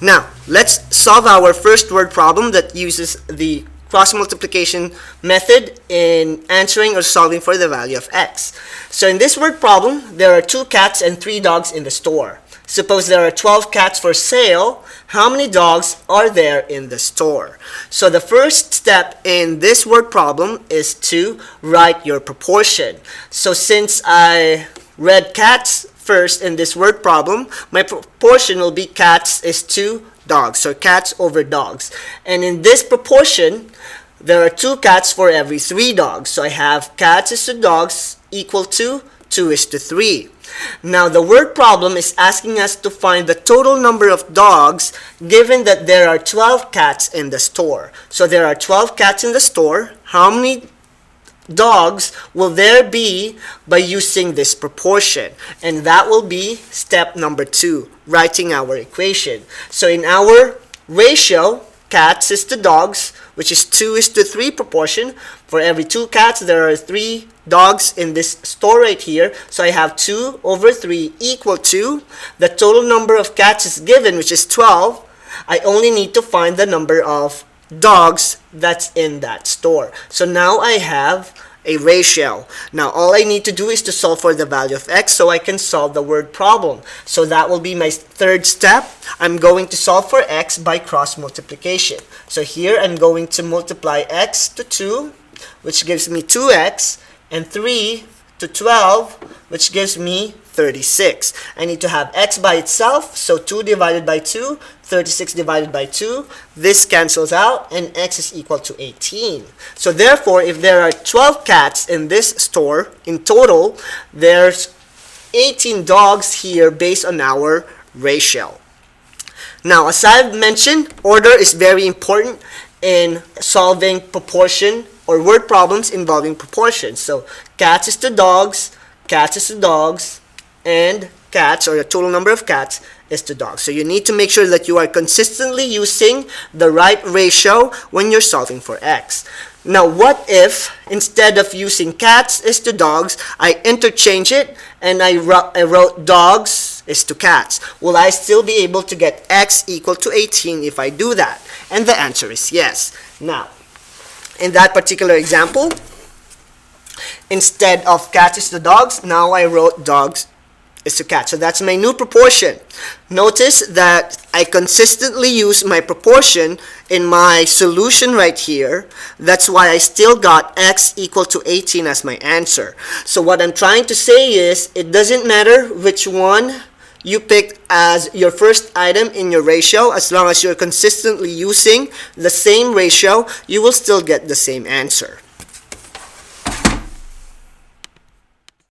Now, let's solve our first word problem that uses the cross multiplication method in answering or solving for the value of x. So in this word problem, there are 2 cats and 3 dogs in the store. Suppose there are 12 cats for sale. How many dogs are there in the store? So the first step in this word problem is to write your proportion. So since I read cats first in this word problem, my proportion will be cats is to dogs, so cats over dogs. And in this proportion, there are 2 cats for every 3 dogs. So I have cats is to dogs equal to 2 is to 3. Now the word problem is asking us to find the total number of dogs given that there are 12 cats in the store. So there are 12 cats in the store. How many dogs will there be by using this proportion? And that will be step number 2, writing our equation. So in our ratio, cats is to dogs, which is 2 is to 3 proportion. For every 2 cats, there are 3 dogs in this store right here. So I have 2 over 3 equal to the total number of cats is given, which is 12. I only need to find the number of dogs that's in that store. So now I have a ratio. Now all I need to do is to solve for the value of x so I can solve the word problem. So that will be my third step. I'm going to solve for x by cross multiplication. So here I'm going to multiply x to 2, which gives me 2x, and 3 to 12, which gives me 36. I need to have x by itself, so 2 divided by 2, 36 divided by 2. This cancels out, and x is equal to 18. So therefore, if there are 12 cats in this store, in total, there's 18 dogs here based on our ratio. Now, as I've mentioned, order is very important in solving proportion or word problems involving proportion. So cats is to dogs, and cats, or the total number of cats, is to dogs. So you need to make sure that you are consistently using the right ratio when you're solving for x. Now what if instead of using cats is to dogs, I interchange it and I wrote dogs is to cats? Will I still be able to get x equal to 18 if I do that? And the answer is yes. Now, in that particular example, instead of cats is to dogs, now I wrote dogs is to cats. So that's my new proportion. Notice that I consistently use my proportion in my solution right here. That's why I still got x equal to 18 as my answer. So what I'm trying to say is, it doesn't matter which one you picked as your first item in your ratio. As long as you're consistently using the same ratio, you will still get the same answer.